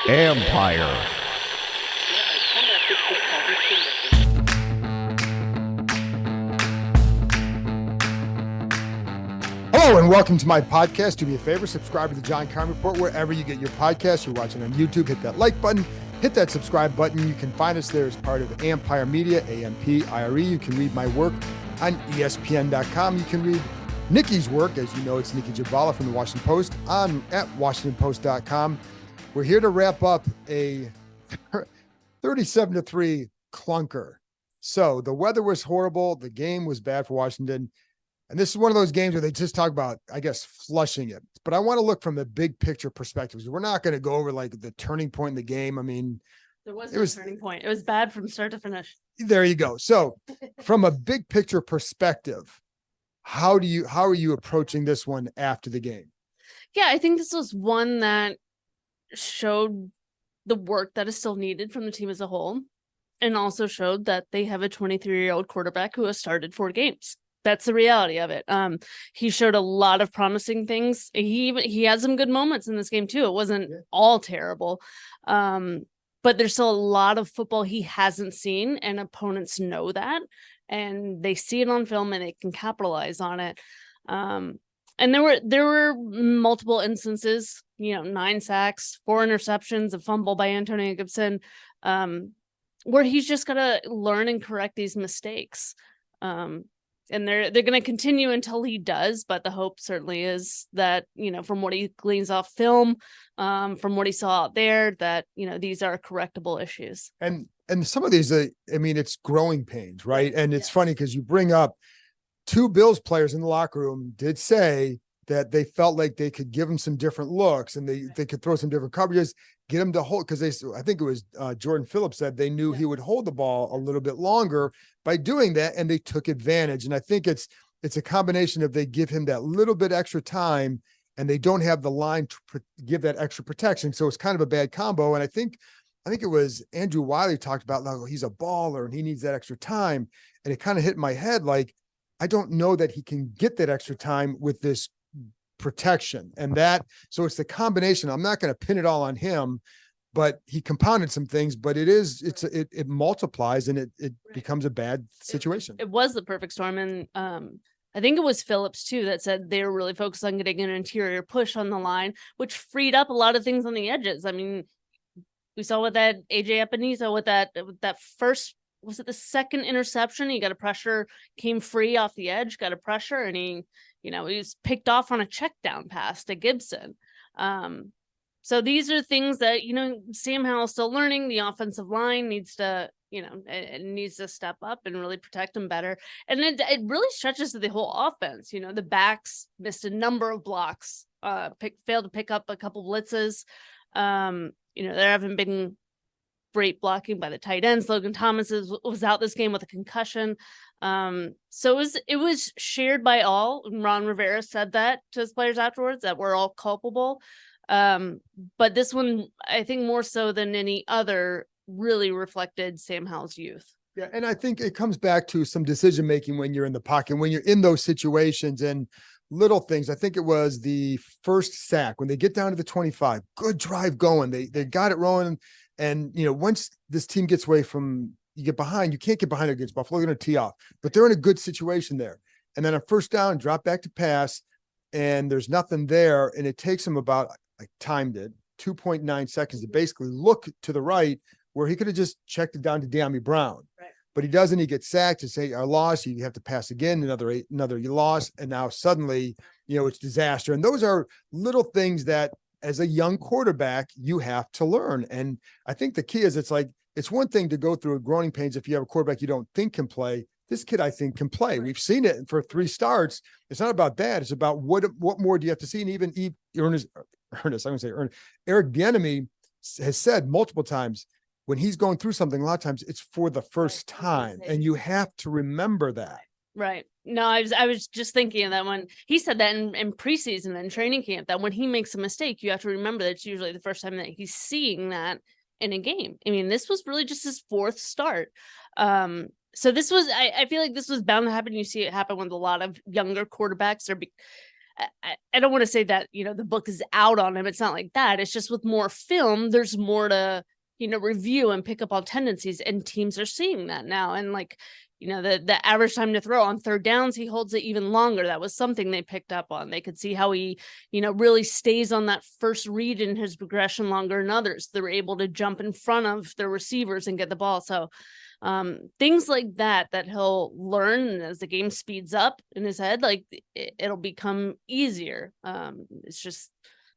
Empire. Hello and welcome to my podcast. Do me a favor, subscribe to the John Keim Report wherever you get your podcasts. You're watching on YouTube, hit that like button, hit that subscribe button. You can find us there as part of Empire Media, A-M-P-I-R-E. You can read my work on ESPN.com. You can read Nicki's work, as you know, it's Nicki Jhabvala from the Washington Post at WashingtonPost.com. We're here to wrap up a 37-3 clunker. So the weather was horrible. The game was bad for Washington. And this is one of those games where they just talk about, I guess, flushing it. But I want to look from the big picture perspectives. We're not going to go over like the turning point in the game. I mean, there was no turning point. It was bad from start to finish. There you go. So from a big picture perspective, how are you approaching this one after the game? Yeah, I think this was one that showed the work that is still needed from the team as a whole, and also showed that they have a 23-year-old quarterback who has started 4 games. That's the reality of it. He showed a lot of promising things. He had some good moments in this game too. It wasn't all terrible. But there's still a lot of football he hasn't seen, and opponents know that, and they see it on film and they can capitalize on it. And there were multiple instances, 9 sacks, 4 interceptions, a fumble by Antonio Gibson, where he's just got to learn and correct these mistakes. And they're going to continue until he does. But the hope certainly is that, from what he gleans off film, from what he saw out there, that, these are correctable issues. And some of these, it's growing pains, right? And it's funny because you bring up 2 Bills players in the locker room did say that they felt like they could give him some different looks and they could throw some different coverages, get him to hold, because I think it was Jordan Phillips said they knew he would hold the ball a little bit longer by doing that, and they took advantage. And I think it's a combination of they give him that little bit extra time and they don't have the line to give that extra protection. So it's kind of a bad combo. And I think it was Andrew Wiley talked about, like, he's a baller and he needs that extra time. And it kind of hit my head, like, I don't know that he can get that extra time with this protection. So it's the combination. I'm not going to pin it all on him, but he compounded some things, but it multiplies and it becomes a bad situation. It was the perfect storm. And I think it was Phillips too that said they were really focused on getting an interior push on the line, which freed up a lot of things on the edges. I mean, we saw with that AJ Epinizo with that first, was it the second interception? He got a pressure, came free off the edge, got a pressure, and he was picked off on a check down pass to Gibson. So these are things that, Sam Howell's still learning. The offensive line needs to, it needs to step up and really protect them better. And it really stretches to the whole offense. The backs missed a number of blocks, failed to pick up a couple blitzes. There haven't been great blocking by the tight ends. Logan Thomas was out this game with a concussion. So it was shared by all. Ron Rivera said that to his players afterwards, that we're all culpable. But this one, I think more so than any other, really reflected Sam Howell's youth. Yeah, and I think it comes back to some decision making when you're in the pocket, when you're in those situations and little things. I think it was the first sack when they get down to the 25. Good drive going. They got it rolling. And once this team gets away from, you get behind, you can't get behind against Buffalo. They're going to tee off, but they're in a good situation there. And then a first down, drop back to pass, and there's nothing there. And it takes him about, I timed it, 2.9 seconds to basically look to the right, where he could have just checked it down to De'Ami Brown. Right. But he doesn't. He gets sacked to say, our loss. You have to pass again, another loss. And now suddenly, it's disaster. And those are little things that, as a young quarterback, you have to learn. And I think the key is it's one thing to go through growing pains if you have a quarterback you don't think can play. This kid, I think, can play. We've seen it for 3 starts. It's not about that. It's about what more do you have to see? And even Eric Bieniemy has said multiple times, when he's going through something, a lot of times it's for the first time, and you have to remember that. Right. No, I was just thinking of that when he said that in preseason and training camp, that when he makes a mistake, you have to remember that it's usually the first time that he's seeing that in a game. I mean, this was really just his 4th start. So this was, I feel like this was bound to happen. You see it happen with a lot of younger quarterbacks. I don't want to say that, the book is out on him. It's not like that. It's just with more film, there's more to, review and pick up on tendencies, and teams are seeing that now. And like, the average time to throw on third downs, he holds it even longer. That was something they picked up on. They could see how he, really stays on that first read in his progression longer than others. They were able to jump in front of their receivers and get the ball. So things like that he'll learn as the game speeds up in his head, like it'll become easier. It's just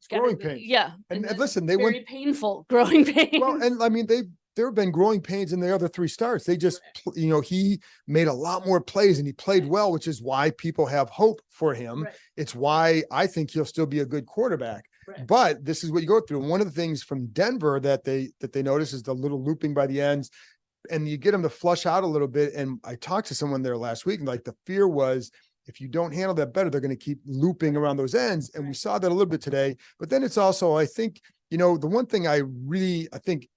growing pains. Yeah. And listen, they very went painful growing pains. well, and I mean, there have been growing pains in the other 3 starts. They just, he made a lot more plays and he played well, which is why people have hope for him. Right. It's why I think he'll still be a good quarterback. Right. But this is what you go through. And one of the things from Denver that they notice is the little looping by the ends, and you get them to flush out a little bit. And I talked to someone there last week, and like the fear was, if you don't handle that better, they're going to keep looping around those ends. And we saw that a little bit today. But then it's also, I think, the one thing I think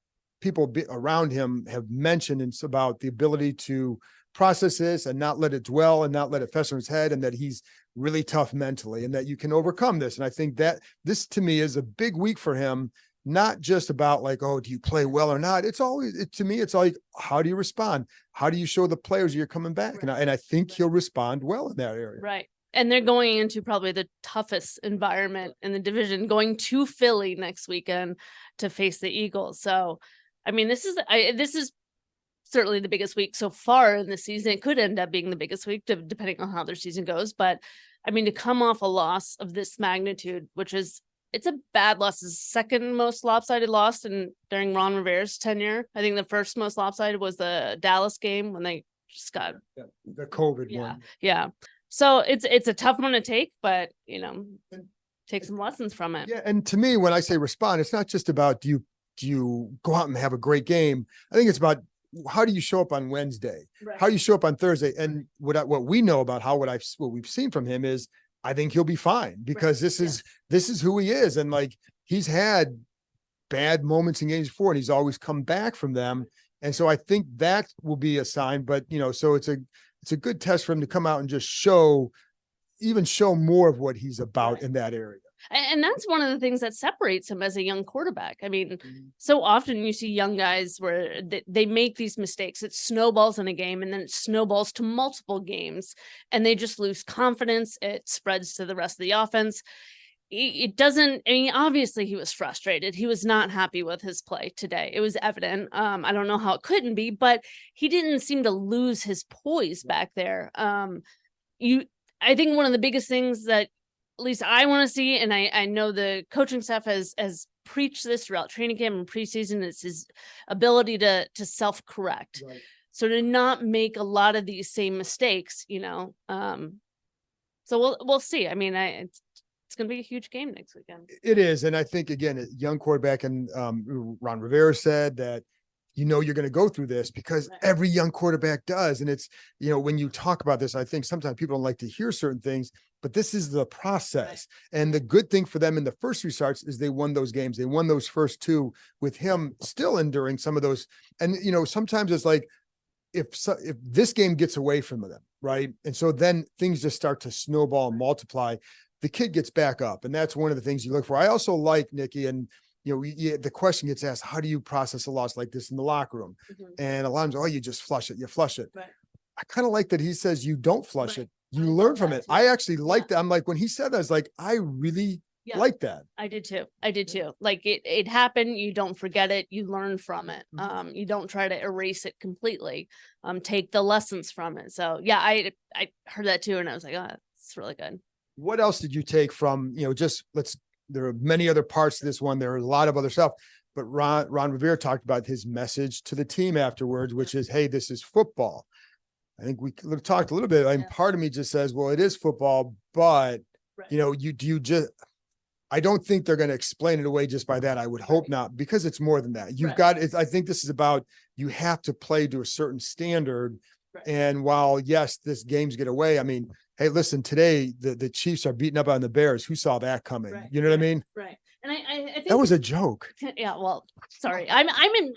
people around him have mentioned, it's about the ability to process this and not let it dwell and not let it fester in his head, and that he's really tough mentally and that you can overcome this. And I think that this to me is a big week for him, not just about like, oh, do you play well or not? It's always, to me, it's like, how do you respond? How do you show the players you're coming back? Right. And I think he'll respond well in that area. Right. And they're going into probably the toughest environment in the division, going to Philly next weekend to face the Eagles. So, I mean, this is certainly the biggest week so far in the season. It could end up being the biggest week depending on how their season goes. But I mean, to come off a loss of this magnitude, it's a bad loss. It's the second most lopsided loss during Ron Rivera's tenure. I think the first most lopsided was the Dallas game when they just got the COVID one. Yeah. So it's a tough one to take, but take some lessons from it. Yeah. And to me, when I say respond, it's not just about do you go out and have a great game. I think it's about how do you show up on Wednesday? Right. How do you show up on Thursday? And what we know about what we've seen from him is, I think he'll be fine, because this is who he is. And like, he's had bad moments in games before, and he's always come back from them. And so I think that will be a sign, but so it's a good test for him to come out and just show more of what he's about in that area. And that's one of the things that separates him as a young quarterback. I mean, so often you see young guys where they make these mistakes. It snowballs in a game, and then it snowballs to multiple games, and they just lose confidence. It spreads to the rest of the offense. It doesn't, I mean, obviously he was frustrated. He was not happy with his play today. It was evident. I don't know how it couldn't be, but he didn't seem to lose his poise back there. I think one of the biggest things that at least I want to see, and I know the coaching staff has preached this throughout training camp and preseason, is his ability to self-correct. Right. So to not make a lot of these same mistakes, So we'll see. I mean, it's going to be a huge game next weekend. It is. And I think, again, a young quarterback, and Ron Rivera said that, you're going to go through this because every young quarterback does. And it's, when you talk about this, I think sometimes people don't like to hear certain things, but this is the process. Right. And the good thing for them in the first 3 starts is they won those games. They won those first 2 with him still enduring some of those. And, sometimes it's like, if this game gets away from them, right? And so then things just start to snowball and multiply. The kid gets back up. And that's one of the things you look for. I also like Nicki, and the question gets asked, how do you process a loss like this in the locker room? Mm-hmm. And a lot of times, you just flush it. You flush it. Right. I kind of like that he says you don't flush it. You learn from it. I actually like that. I'm like, when he said that, I was like, I really like that. I did too. Like it happened. You don't forget it. You learn from it. Mm-hmm. You don't try to erase it completely. Take the lessons from it. So yeah, I heard that too. And I was like, oh, it's really good. What else did you take from, there are many other parts to this one. There are a lot of other stuff, but Ron Rivera talked about his message to the team afterwards, which is, hey, this is football. I think we talked a little bit. And part of me just says, well, it is football, but I don't think they're going to explain it away just by that. I would hope not, because it's more than that. I think this is about, you have to play to a certain standard. Right. And while, yes, this games get away, I mean, hey, listen, today the Chiefs are beating up on the Bears. Who saw that coming? Right. You know what I mean? Right. And I think that was a joke. Yeah. Well, sorry. I'm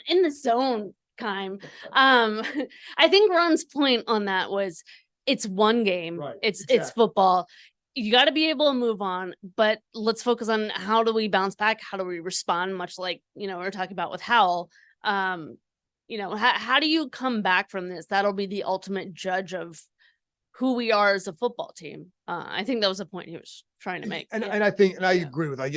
in the zone, Kime. I think Ron's point on that was, it's one game. Right. It's football. you got to be able to move on, but let's focus on how do we bounce back? How do we respond? Much like, we were talking about with Howell. How do you come back from this? That'll be the ultimate judge of who we are as a football team. I think that was the point he was trying to make. And I think, and I agree with, like,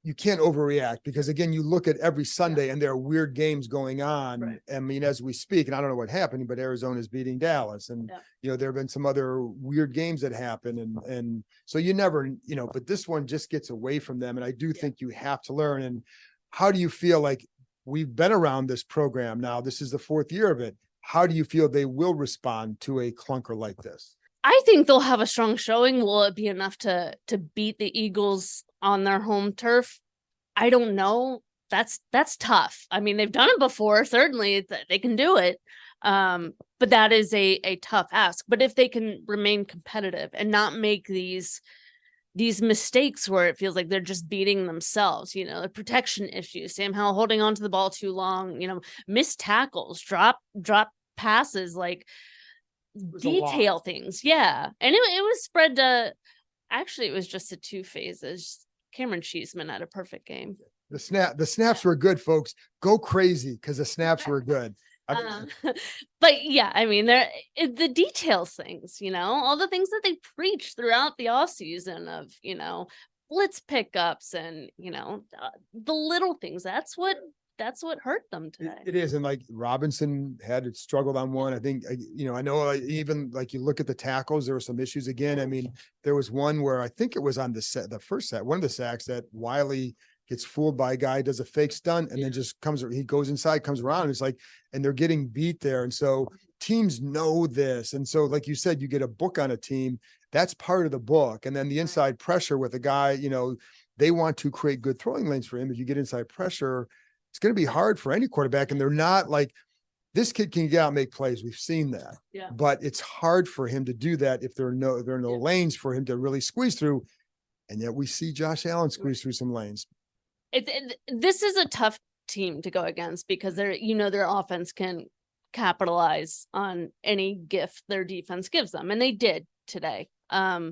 you can't overreact, because again, you look at every Sunday and there are weird games going on. Right. I mean, as we speak, and I don't know what happened, but Arizona's beating Dallas, and there have been some other weird games that happen, and so you never, but this one just gets away from them. And I do think you have to learn. And how do you feel? Like, we've been around this program now, this is the 4th year of it. How do you feel they will respond to a clunker like this? I think they'll have a strong showing. Will it be enough to beat the Eagles on their home turf? I don't know. That's tough. I mean, they've done it before. Certainly they can do it. But that is a tough ask. But if they can remain competitive and not make these mistakes where it feels like they're just beating themselves, the protection issues, Sam Howell holding on to the ball too long, missed tackles, drop passes, like detail things. Yeah. And it was spread to, actually, it was just the 2 phases. Cameron Cheeseman had a perfect game. The snaps were good, folks. Go crazy, because the snaps were good. But yeah, I mean, the details things, all the things that they preach throughout the off season of, blitz pickups and, the little things. That's what hurt them today. It is. And like Robinson had struggled on one. I think, I know even like you look at the tackles, there were some issues again. I mean, there was one where I think it was on the first set, one of the sacks, that Wiley gets fooled by a guy, does a fake stunt, and then just he goes inside, comes around. And it's like, and they're getting beat there. And so teams know this. And so, like you said, you get a book on a team, that's part of the book. And then the inside pressure with a guy, they want to create good throwing lanes for him. If you get inside pressure, it's going to be hard for any quarterback. And they're not like, this kid can get out and make plays. We've seen that, but it's hard for him to do that if there are no lanes for him to really squeeze through. And yet we see Josh Allen squeeze through some lanes. This is a tough team to go against, because their offense can capitalize on any gift their defense gives them. And they did today. I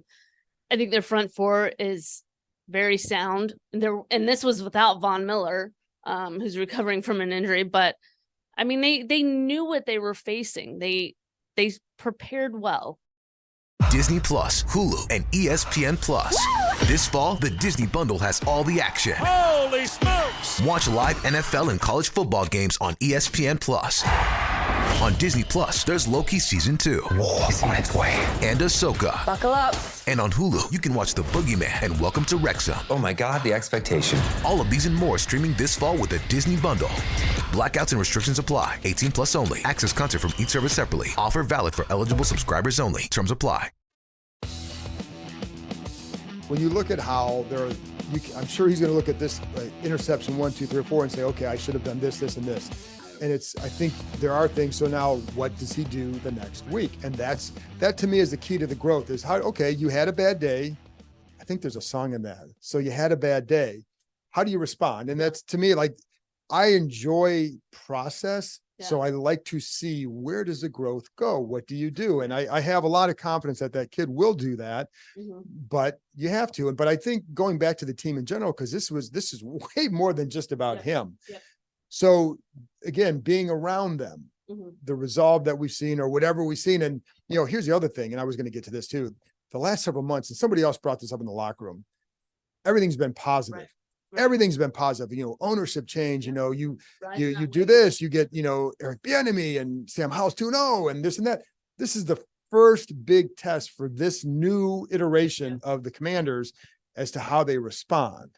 think their front 4 is very sound. And this was without Von Miller, who's recovering from an injury. But I mean, they knew what they were facing. They prepared well. Disney Plus, Hulu, and ESPN Plus. This fall, the Disney Bundle has all the action. Holy smokes! Watch live NFL and college football games on ESPN Plus. On Disney Plus, there's Loki Season 2. War is on its way. And Ahsoka. Buckle up. And on Hulu, you can watch The Boogeyman and Welcome to Wrexham. Oh my God, the expectation. All of these and more streaming this fall with the Disney Bundle. Blackouts and restrictions apply. 18 plus only. Access content from each service separately. Offer valid for eligible subscribers only. Terms apply. When you look at how I'm sure he's going to look at this interception 1, 2, 3, or 4 and say, okay, I should have done this, this, and this. And I think there are things. So now what does he do the next week? And that to me is the key to the growth, is how, okay, you had a bad day. I think there's a song in that. So you had a bad day. How do you respond? And that's, to me, like, I enjoy process. Yeah. So I like to see, where does the growth go? What do you do? And I have a lot of confidence that kid will do that, but you have to. But I think going back to the team in general, because this is way more than just about him. Yeah. So again, being around them, the resolve that we've seen or whatever we've seen. And, here's the other thing, and I was going to get to this too. The last several months, and somebody else brought this up in the locker room, everything's been positive. Right. Everything's been positive, ownership change, you do this, you get, Eric Bieniemy and Sam Howell 2-0 and this and that. This is the first big test for this new iteration of the Commanders as to how they respond.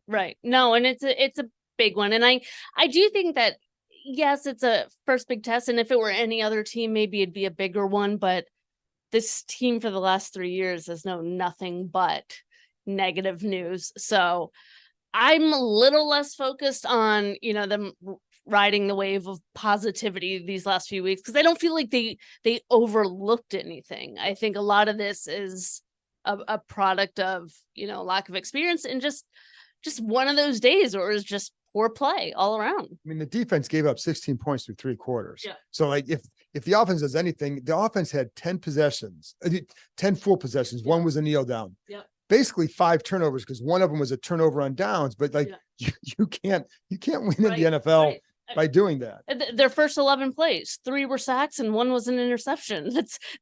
Right. No, and it's a big one. And I do think that, yes, it's a first big test. And if it were any other team, maybe it'd be a bigger one. But this team for the last 3 years has known nothing but negative news. So I'm a little less focused on, them riding the wave of positivity these last few weeks, because I don't feel like they overlooked anything. I think a lot of this is a product of, lack of experience and just one of those days where it was just poor play all around. I mean, the defense gave up 16 points through 3 quarters. Yeah. So like if if the offense does anything, the offense had 10 possessions, 10 full possessions. One was a kneel down. Yep. Basically 5 turnovers because one of them was a turnover on downs. But like you can't win in the NFL by doing that. Their first 11 plays, 3 were sacks and 1 was an interception.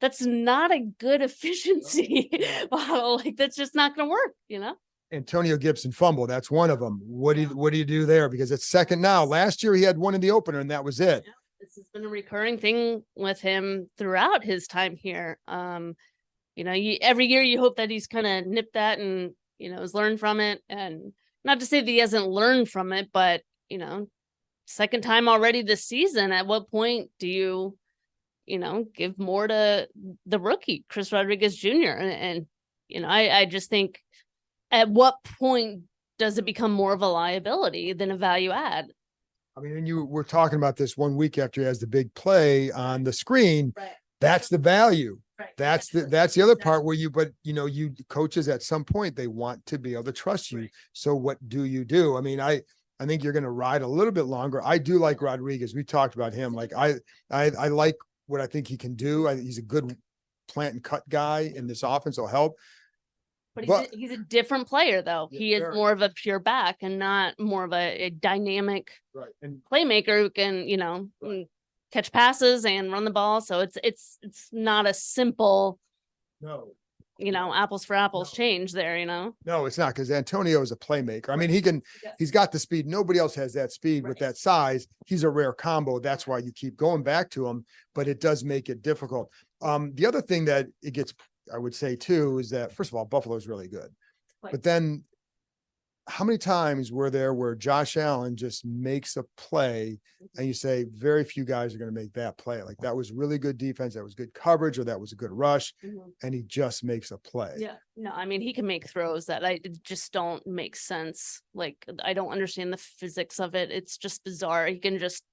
That's not a good efficiency model. Like that's just not going to work, you know? Antonio Gibson fumble. That's one of them. What do you do there? Because it's second now. Last year he had one in the opener and that was it. Yeah, this has been a recurring thing with him throughout his time here. You know, every year you hope that he's kind of nipped that and, you know, has learned from it. And not to say that he hasn't learned from it, but, you know, second time already this season, at what point do you know, give more to the rookie, Chris Rodriguez Jr.? And you know, I just think at what point does it become more of a liability than a value add? I mean, and you were talking about this 1 week after he has the big play on the screen. Right. That's the value. Right. That's the other part where you coaches at some point, they want to be able to trust you. Right. So what do you do? I mean, I think you're going to ride a little bit longer. I do like Rodriguez. We talked about him. Like I like what I think he can do. He's a good plant and cut guy in this offense. Will help. But he's a different player, though. He is more of a pure back and not more of a dynamic playmaker who can, you know, catch passes and run the ball. So it's not a simple, you know, apples for apples change there, you know? No, it's not, because Antonio is a playmaker. I mean, he's got the speed. Nobody else has that speed with that size. He's a rare combo. That's why you keep going back to him, but it does make it difficult. The other thing that it gets, I would say too, is that first of all, Buffalo is really good, but then how many times were there where Josh Allen just makes a play and you say very few guys are going to make that play? Like that was really good defense. That was good coverage, or that was a good rush. And he just makes a play. Yeah. No, I mean, he can make throws that just don't make sense. Like, I don't understand the physics of it. It's just bizarre. He can just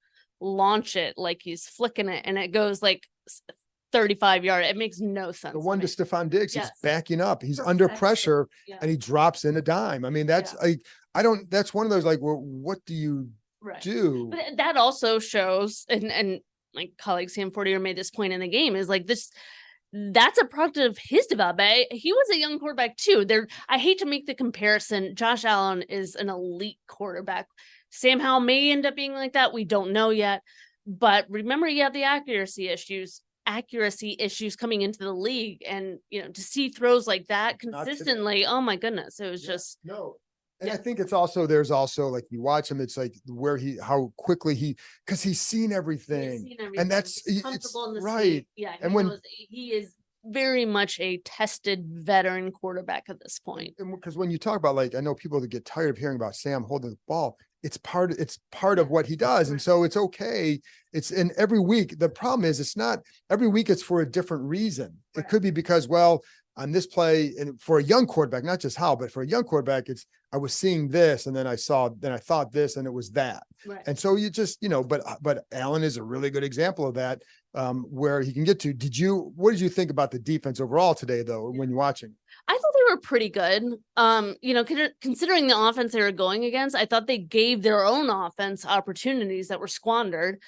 launch it like he's flicking it and it goes like 35 yard. It makes no sense. The one to Stephon Diggs, Yes. he's backing up. He's under pressure and he drops in a dime. I mean, that's that's one of those, like, well, what do you do? But that also shows, and my colleague Sam Fortier made this point in the game, is like that's a product of his development. He was a young quarterback too. I hate to make the comparison. Josh Allen is an elite quarterback. Sam Howell may end up being like that. We don't know yet. But remember, he had the accuracy issues coming into the league, and you know, to see throws like that consistently, oh my goodness, it was just And I think it's also, there's also, like, you watch him, it's like how quickly because he's seen everything, and that's it's right. Yeah, and when he is very much a tested veteran quarterback at this point. Because when you talk about, like, I know people that get tired of hearing about Sam holding the ball. It's part of what he does. And so it's okay. It's in every week. The problem is it's not every week. It's for a different reason. It could be because, well, on this play, and for a young quarterback, not just Howell, but for a young quarterback, I was seeing this, and then I thought this, and it was that. Right. And so you just, you know, but Allen is a really good example of that, where he can get to. What did you think about the defense overall today, though, when you're watching? I thought they were pretty good. You know, considering the offense they were going against, I thought they gave their own offense opportunities that were squandered.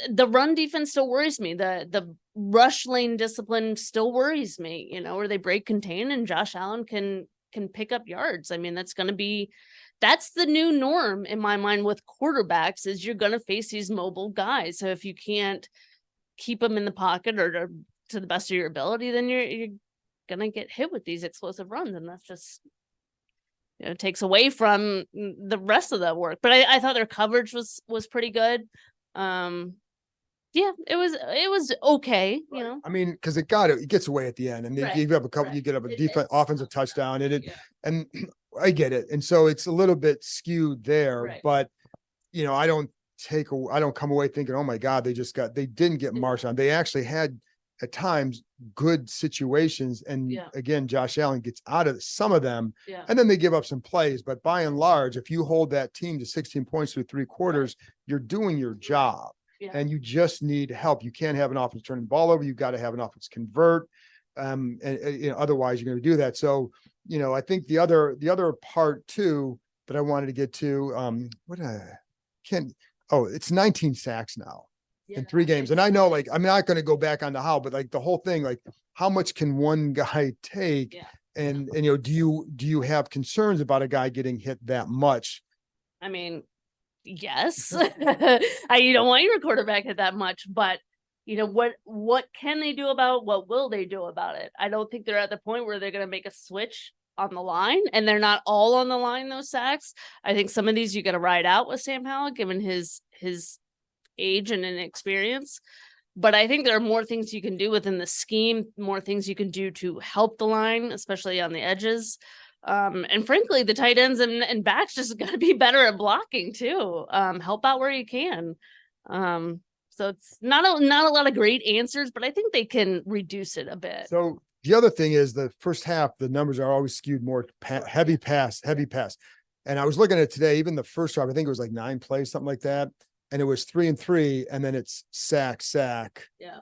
The run defense still worries me. The rush lane discipline still worries me, you know, where they break contain and Josh Allen can pick up yards. I mean, that's the new norm in my mind with quarterbacks, is you're going to face these mobile guys. So if you can't keep them in the pocket or to the best of your ability, then you're going to get hit with these explosive runs. And that's just, you know, takes away from the rest of the work. But I thought their coverage was pretty good. Yeah, it was okay, you know. I mean, because it gets away at the end, and you have a couple, you get up a defense offensive touchdown, and I get it, and so it's a little bit skewed there, but you know, I don't come away thinking, oh my God, they didn't get Marshawn. They actually had at times good situations, and again, Josh Allen gets out of some of them, and then they give up some plays, but by and large, if you hold that team to 16 points through 3 quarters, you're doing your job. And you just need help. You can't have an offense turning the ball over. You've got to have an offense convert. And you know, otherwise you're going to do that. So, you know, I think the other part too that I wanted to get to, it's 19 sacks now. in 3 games. And I know, like, I'm not going to go back on to Howell, but like the whole thing, like how much can one guy take? Yeah. And, you know, do you have concerns about a guy getting hit that much? I mean, yes, you don't want your quarterback hit that much, but you know, what can they do about it? What will they do about it? I don't think they're at the point where they're going to make a switch on the line, and they're not all on the line, those sacks. I think some of these you got to ride out with Sam Howell, given his age and inexperience. But I think there are more things you can do within the scheme, more things you can do to help the line, especially on the edges. And frankly, the tight ends and backs just got to be better at blocking too. Help out where you can. So it's not a lot of great answers, but I think they can reduce it a bit. So the other thing is the first half, the numbers are always skewed more heavy pass. And I was looking at it today, even the first drive, I think it was like 9 plays, something like that. And it was 3 and 3, and then it's sack, Yeah.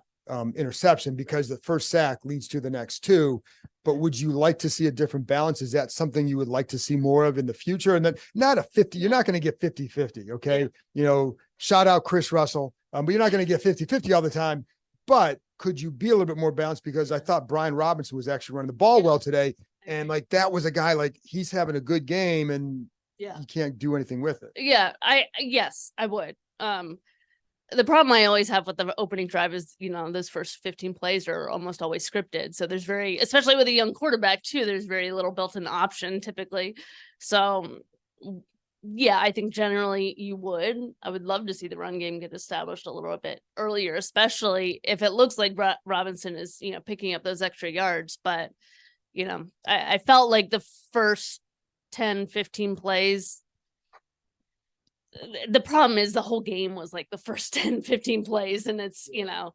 Interception, because the first sack leads to the next 2. But would you like to see a different balance? Is that something you would like to see more of in the future? And then not a 50, you're not going to get 50-50. Okay. Yeah. You know, shout out Chris Russell, but you're not going to get 50-50 all the time. But could you be a little bit more balanced? Because I thought Brian Robinson was actually running the ball well today. And like, that was a guy, like, he's having a good game and Yeah. he can't do anything with it. Yeah. Yes, I would. The problem I always have with the opening drive is, you know, those first 15 plays are almost always scripted. So there's especially with a young quarterback too, there's very little built-in option typically. So yeah, I think generally I would love to see the run game get established a little bit earlier, especially if it looks like Robinson is, you know, picking up those extra yards. But, you know, I felt like the first 10, 15 plays, the problem is the whole game was like the first 10, 15 plays, and it's, you know.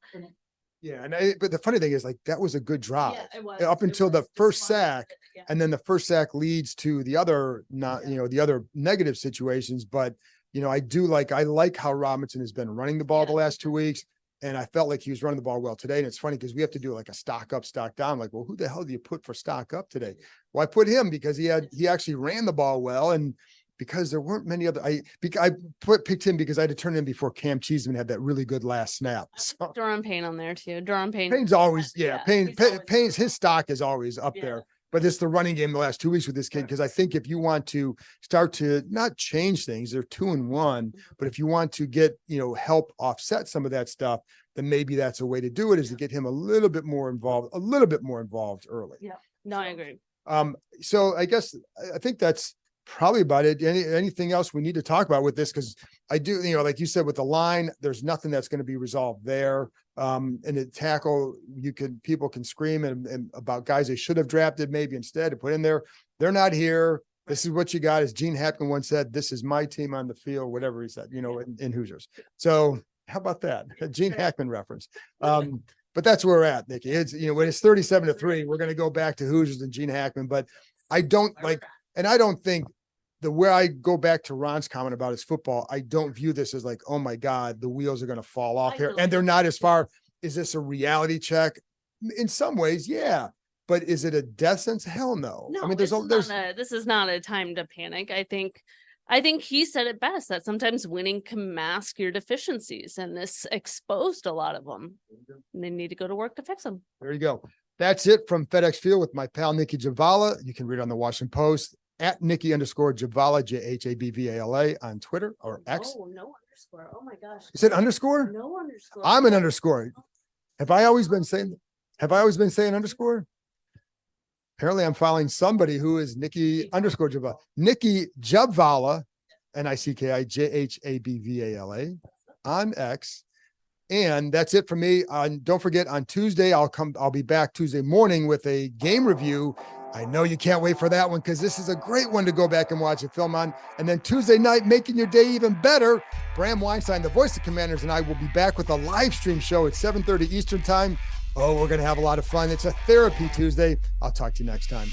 Yeah. But the funny thing is, like, that was a good drive Yeah, it was. up until the first sack. Yeah. And then the first sack leads to the other, the other negative situations. But, you know, I like how Robinson has been running the ball the last 2 weeks. And I felt like he was running the ball well today. And it's funny because we have to do like a stock up, stock down. Like, well, who the hell do you put for stock up today? Well, I put him because he actually ran the ball well. And because there weren't many other, I picked him because I had to turn in before Cam Cheeseman had that really good last snap. So Daron Payne on there too. Daron Payne. Payne's always, Payne's, his stock is always up Yeah. there. But it's the running game the last 2 weeks with this kid. Because I think if you want to start to not change things, they're 2-1, but if you want to get, you know, help offset some of that stuff, then maybe that's a way to do it, is to get him a little bit more involved early. Yeah. No, I agree. So I guess I think that's probably about it. Anything else we need to talk about with this? Because I do, you know, like you said, with the line, there's nothing that's going to be resolved there. And the tackle, people can scream and about guys they should have drafted maybe instead to put in there. They're not here. This is what you got. As Gene Hackman once said, this is my team on the field, whatever he said, you know, in Hoosiers. So how about that? A Gene Hackman reference. But that's where we're at, Nikki. It's, you know, when it's 37-3, we're going to go back to Hoosiers and Gene Hackman. But I don't think where I go back to Ron's comment about his football, I don't view this as like, oh my God, the wheels are going to fall off here. And they're not as far. Is this a reality check? In some ways, yeah. But is it a death sentence? Hell no. No, I mean, this is not a time to panic. I think he said it best, that sometimes winning can mask your deficiencies, and this exposed a lot of them. And they need to go to work to fix them. There you go. That's it from FedEx Field with my pal Nicki Jhabvala. You can read it on the Washington Post at Nicki_Jhabvala, Jhabvala on Twitter or X. Oh, no underscore. Oh my gosh. You said underscore? No underscore. I'm an underscore. Have I always been saying underscore? Apparently I'm following somebody who is Nicki_Jhabvala. Nicki Jhabvala, Nicki Jhabvala on X. And that's it for me. Don't forget, on Tuesday, I'll be back Tuesday morning with a game review. I know you can't wait for that one, because this is a great one to go back and watch a film on. And then Tuesday night, making your day even better, Bram Weinstein, the voice of Commanders, and I will be back with a live stream show at 7:30 Eastern time. Oh, we're going to have a lot of fun. It's a therapy Tuesday. I'll talk to you next time.